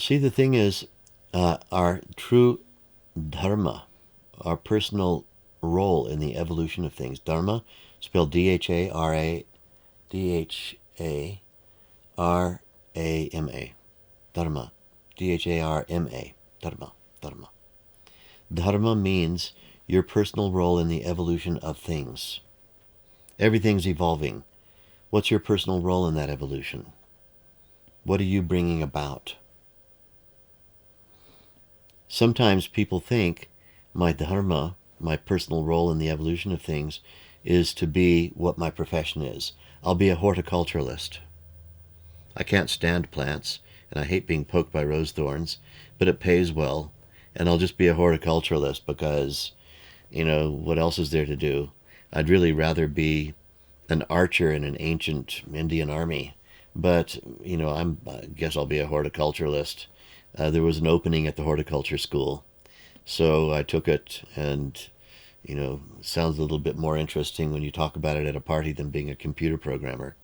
See, the thing is, our true dharma, our personal role in the evolution of things. Dharma, spelled Dharma. Dharma. Dharma. Dharma. Dharma. Dharma means your personal role in the evolution of things. Everything's evolving. What's your personal role in that evolution? What are you bringing about? Sometimes people think my dharma, my personal role in the evolution of things, is to be what my profession is. I'll be a horticulturalist. I can't stand plants, and I hate being poked by rose thorns, but it pays well, and I'll just be a horticulturalist because, what else is there to do? I'd really rather be an archer in an ancient Indian army, but, I guess I'll be a horticulturalist. There was an opening at the horticulture school, so I took it, and sounds a little bit more interesting when you talk about it at a party than being a computer programmer.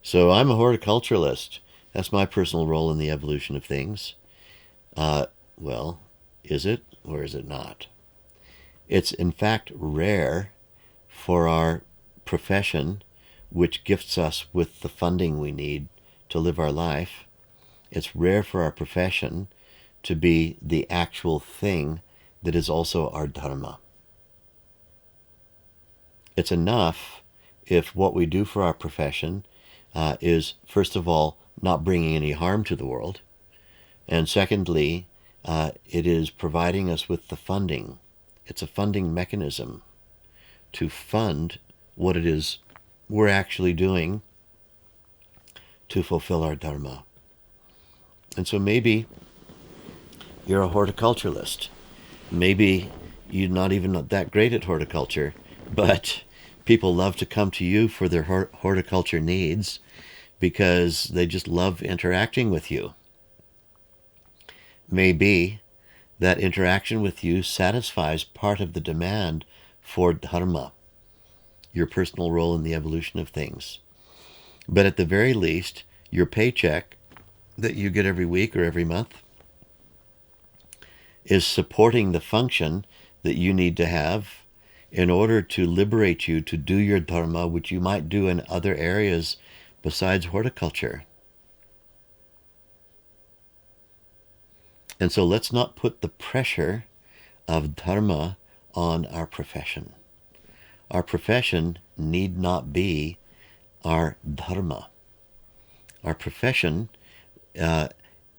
So I'm a horticulturalist. That's my personal role in the evolution of things. Well, is it or is it not? It's in fact rare for our profession, which gifts us with the funding we need to live our life. It's rare for our profession to be the actual thing that is also our dharma. It's enough if what we do for our profession is, first of all, not bringing any harm to the world, and secondly, it is providing us with the funding. It's a funding mechanism to fund what it is we're actually doing to fulfill our dharma. And so maybe you're a horticulturalist. Maybe you're not even that great at horticulture, but people love to come to you for their horticulture needs because they just love interacting with you. Maybe that interaction with you satisfies part of the demand for dharma, your personal role in the evolution of things. But at the very least, your paycheck that you get every week or every month is supporting the function that you need to have in order to liberate you to do your dharma, which you might do in other areas besides horticulture. And so let's not put the pressure of dharma on our profession. Our profession need not be our dharma. Our profession, at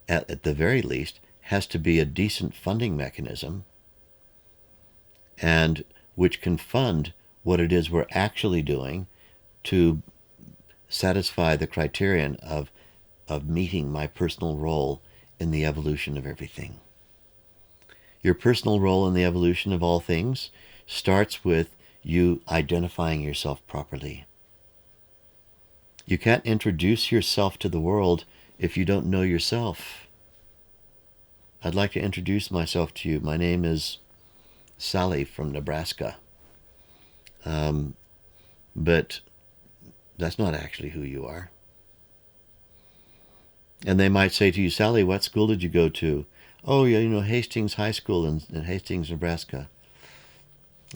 the very least, has to be a decent funding mechanism, and which can fund what it is we're actually doing to satisfy the criterion of meeting my personal role in the evolution of everything. Your personal role in the evolution of all things starts with you identifying yourself properly. You can't introduce yourself to the world if you don't know yourself. I'd like to introduce myself to you. My name is Sally from Nebraska. But that's not actually who you are. And they might say to you, Sally, what school did you go to? Oh, yeah, Hastings High School in Hastings, Nebraska.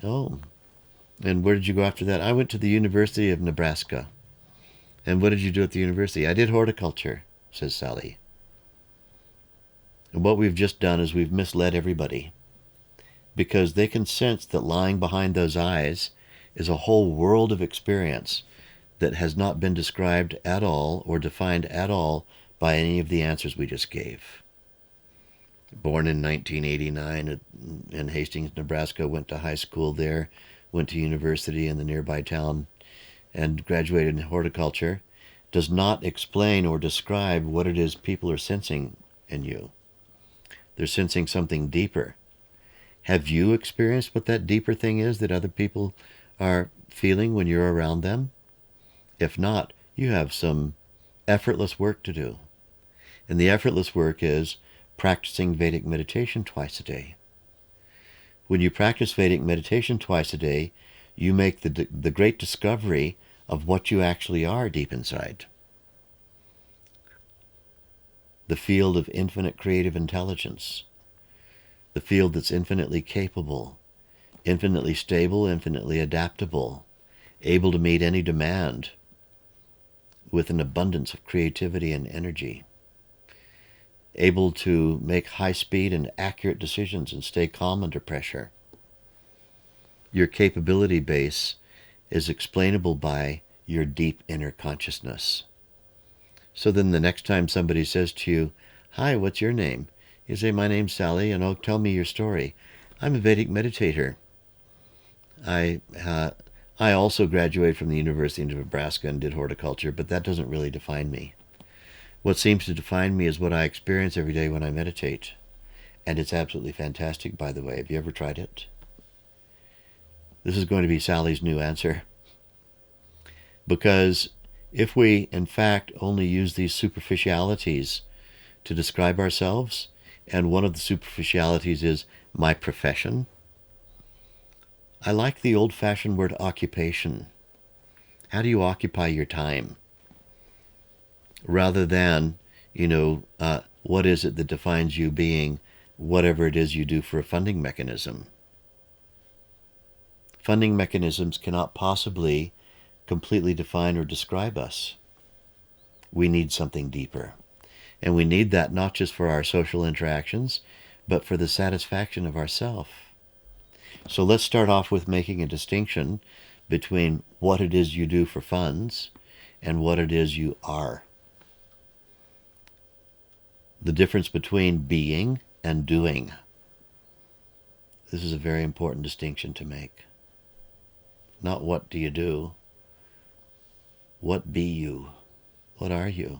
Oh, and where did you go after that? I went to the University of Nebraska. And what did you do at the university? I did horticulture, says Sally. And what we've just done is we've misled everybody, because they can sense that lying behind those eyes is a whole world of experience that has not been described at all or defined at all by any of the answers we just gave. Born in 1989 in Hastings, Nebraska, went to high school there, went to university in the nearby town, and graduated in horticulture, does not explain or describe what it is people are sensing in you. They're sensing something deeper. Have you experienced what that deeper thing is that other people are feeling when you're around them? If not, you have some effortless work to do. And the effortless work is practicing Vedic meditation twice a day. When you practice Vedic meditation twice a day, you make the great discovery of what you actually are deep inside. the field of infinite creative intelligence, the field that's infinitely capable, infinitely stable, infinitely adaptable, able to meet any demand with an abundance of creativity and energy, able to make high-speed and accurate decisions and stay calm under pressure. Your capability base is explainable by your deep inner consciousness. So then the next time somebody says to you, "Hi, what's your name?" You say, "My name's Sally," and "Oh, tell me your story." "I'm a Vedic meditator. I also graduated from the University of Nebraska and did horticulture, but that doesn't really define me. What seems to define me is what I experience every day when I meditate. And it's absolutely fantastic, by the way. Have you ever tried it?" This is going to be Sally's new answer. Because if we, in fact, only use these superficialities to describe ourselves, and one of the superficialities is my profession, I like the old-fashioned word occupation. How do you occupy your time? Rather than, what is it that defines you being whatever it is you do for a funding mechanism? Funding mechanisms cannot possibly completely define or describe us. We need something deeper. And we need that not just for our social interactions, but for the satisfaction of ourself. So let's start off with making a distinction between what it is you do for funds and what it is you are. The difference between being and doing. This is a very important distinction to make. Not what do you do, what be you? What are you?